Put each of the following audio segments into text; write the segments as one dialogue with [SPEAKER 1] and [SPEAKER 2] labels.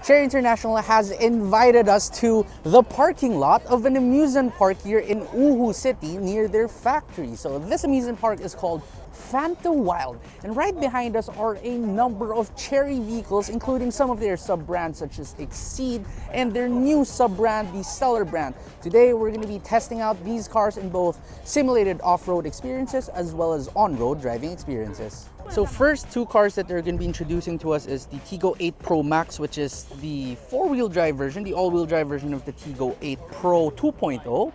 [SPEAKER 1] Chery International has invited us to the parking lot of an amusement park here in Wuhu City near their factory. So this amusement park is called Phantom Wild, and right behind us are a number of Chery vehicles, including some of their sub-brands such as Exceed and their new sub-brand, the Stellar brand. Today we're going to be testing out these cars in both simulated off-road experiences as well as on-road driving experiences. So first two cars that they're going to be introducing to us is the Tiggo 8 Pro Max, which is the four-wheel drive version, the all-wheel drive version of the Tiggo 8 Pro 2.0.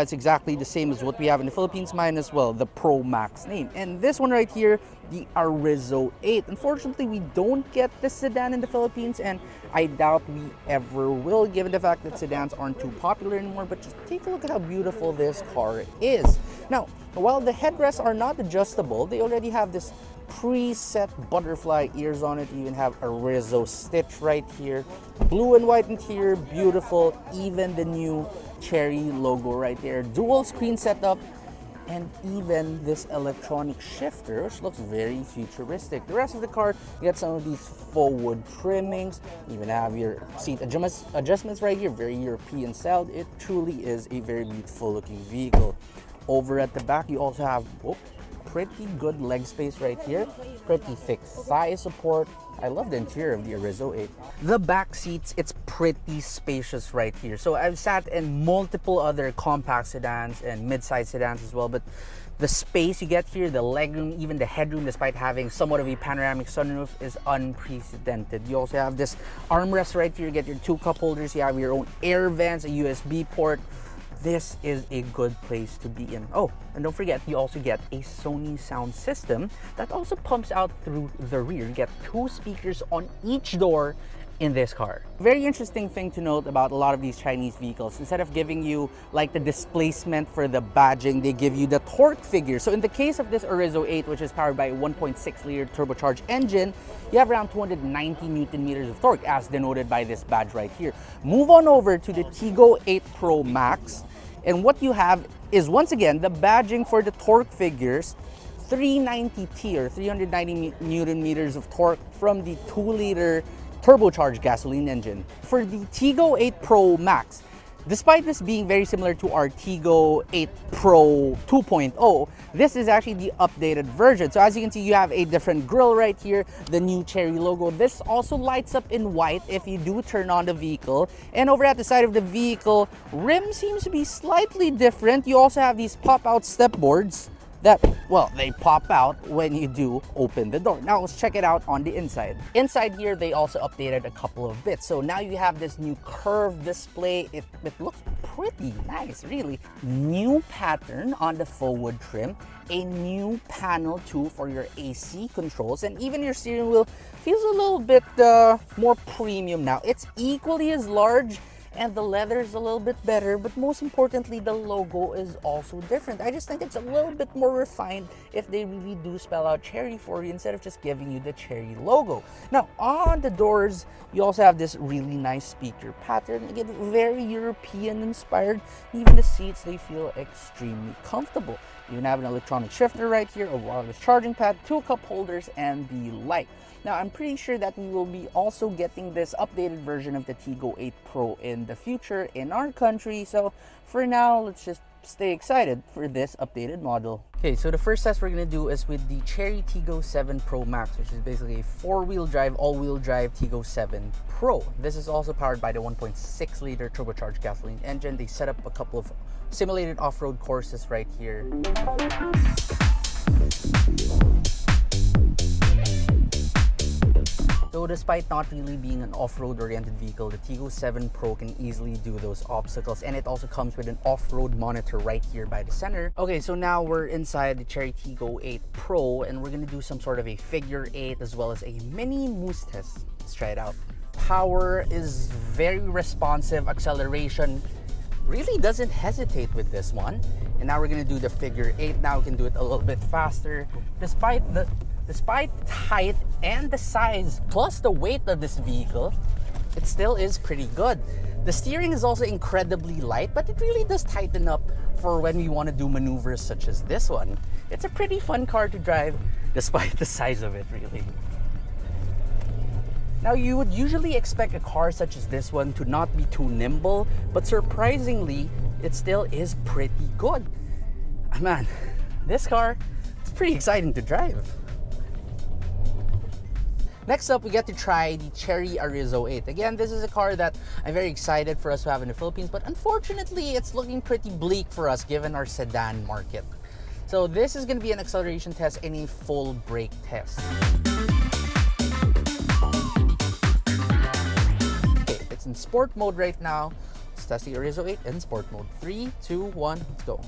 [SPEAKER 1] It's exactly the same as what we have in the Philippines, minus, well, the Pro Max name. And this one right here, the Arizo 8. Unfortunately, we don't get this sedan in the Philippines, and I doubt we ever will, given the fact that sedans aren't too popular anymore. But just take a look at how beautiful this car is. Now, while the headrests are not adjustable, they already have this preset butterfly ears on it. You even have Arizo stitch right here, blue and white interior, beautiful. Even the new Chery logo right there, dual screen setup, and even this electronic shifter, which looks very futuristic. The rest of the car, you get some of these forward trimmings, you even have your seat adjustments right here, very European style. It truly is a very beautiful looking vehicle. Over at the back, you also have pretty good leg space right here, pretty thick thigh support. I love the interior of the Arizo 8. The back seats, it's pretty spacious right here. So I've sat in multiple other compact sedans and mid-size sedans as well, but the space you get here, the legroom, even the headroom, despite having somewhat of a panoramic sunroof, is unprecedented. You also have this armrest right here. You get your two cup holders. You have your own air vents, a USB port. This is a good place to be in. Oh, and don't forget, you also get a Sony sound system that also pumps out through the rear. You get two speakers on each door in this car. Very interesting thing to note about a lot of these Chinese vehicles, instead of giving you like the displacement for the badging, they give you the torque figure. So in the case of this Arizo 8, which is powered by a 1.6 liter turbocharged engine, you have around 290 Newton meters of torque, as denoted by this badge right here. Move on over to the Tiggo 8 Pro Max, and what you have is, once again, the badging for the torque figures, 390T or 390 Newton meters of torque from the 2 liter turbocharged gasoline engine. For the Tiggo 8 Pro Max, despite this being very similar to our Tiggo 8 Pro 2.0, this is actually the updated version. So as you can see, you have a different grille right here, the new Chery logo. This also lights up in white if you do turn on the vehicle. And over at the side of the vehicle, rim seems to be slightly different. You also have these pop-out step boards that, well, they pop out when you do open the door. Now let's check it out on the inside. Inside here, they also updated a couple of bits. So now you have this new curved display. It looks pretty nice, really. New pattern on the forward trim, a new panel too for your AC controls, and even your steering wheel feels a little bit more premium now. It's equally as large, and the leather is a little bit better, but most importantly, the logo is also different. I just think it's a little bit more refined if they really do spell out Chery for you instead of just giving you the Chery logo. Now, on the doors, you also have this really nice speaker pattern. Again, very European inspired. Even the seats, they feel extremely comfortable. You even have an electronic shifter right here, a wireless charging pad, two cup holders, and the light. Now, I'm pretty sure that we will be also getting this updated version of the Tiggo 8 Pro in the future in our country. So for now, let's just stay excited for this updated model. Okay, so the first test we're going to do is with the Chery Tiggo 7 Pro Max, which is basically a four-wheel drive, all-wheel drive Tiggo 7 Pro. This is also powered by the 1.6 liter turbocharged gasoline engine. They set up a couple of simulated off-road courses right here. So despite not really being an off-road oriented vehicle, the Tiggo 7 Pro can easily do those obstacles, and it also comes with an off-road monitor right here by the center. Okay, so now we're inside the Chery Tiggo 8 Pro, and we're gonna do some sort of a figure 8 as well as a mini moose test. Let's try it out. Power is very responsive. Acceleration really doesn't hesitate with this one. And now we're gonna do the figure 8. Now we can do it a little bit faster. Despite the height and the size plus the weight of this vehicle, it still is pretty good. The steering is also incredibly light, but it really does tighten up for when we want to do maneuvers such as this one. It's a pretty fun car to drive despite the size of it, really. Now, you would usually expect a car such as this one to not be too nimble, but surprisingly, it still is pretty good. Man, this car, it's pretty exciting to drive. Next up, we get to try the Chery Arizo 8. Again, this is a car that I'm very excited for us to have in the Philippines, but unfortunately, it's looking pretty bleak for us given our sedan market. So this is going to be an acceleration test and a full brake test. Okay, it's in sport mode right now. Let's test the Arizo 8 in sport mode. 3, 2, 1, let's go.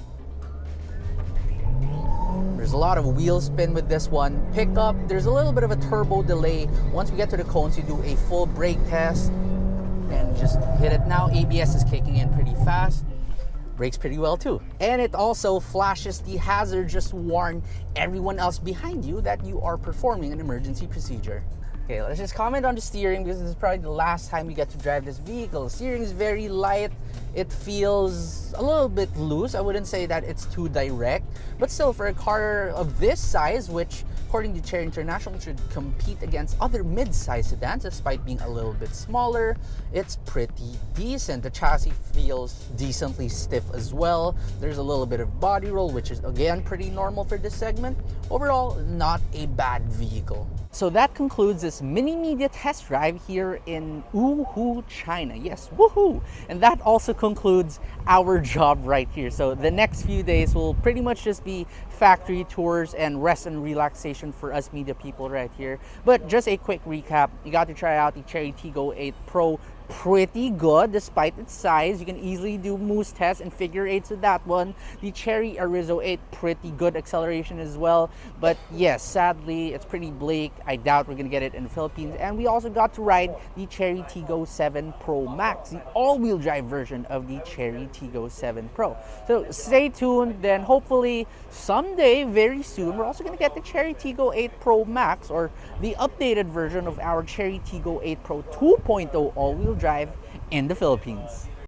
[SPEAKER 1] There's a lot of wheel spin with this one. Pickup, there's a little bit of a turbo delay. Once we get to the cones, you do a full brake test and just hit it now. ABS is kicking in pretty fast. Brakes pretty well too. And it also flashes the hazard just to warn everyone else behind you that you are performing an emergency procedure. Okay, let's just comment on the steering because this is probably the last time you get to drive this vehicle. The steering is very light. It feels a little bit loose. I wouldn't say that it's too direct, but still for a car of this size, which according to Chery International should compete against other mid-size sedans despite being a little bit smaller, it's pretty decent. The chassis feels decently stiff as well. There's a little bit of body roll, which is again pretty normal for this segment. Overall, not a bad vehicle. So that concludes this mini media test drive here in Wuhu, China. Yes, woohoo! And that also concludes our job right here. So the next few days will pretty much just be factory tours and rest and relaxation for us media people right here. But just a quick recap, you got to try out the Chery Tiggo 8 Pro. Pretty good despite its size. You can easily do moose tests and figure eights with that one. The Chery Arizo 8, pretty good acceleration as well. But yes, sadly, it's pretty bleak. I doubt we're gonna get it in the Philippines. And we also got to ride the Chery Tiggo 7 Pro Max, the all-wheel drive version of the Chery Tiggo 7 Pro. So stay tuned. Then hopefully someday, very soon, we're also gonna get the Chery Tiggo 8 Pro Max, or the updated version of our Chery Tiggo 8 Pro 2.0 all-wheel drive in the Philippines.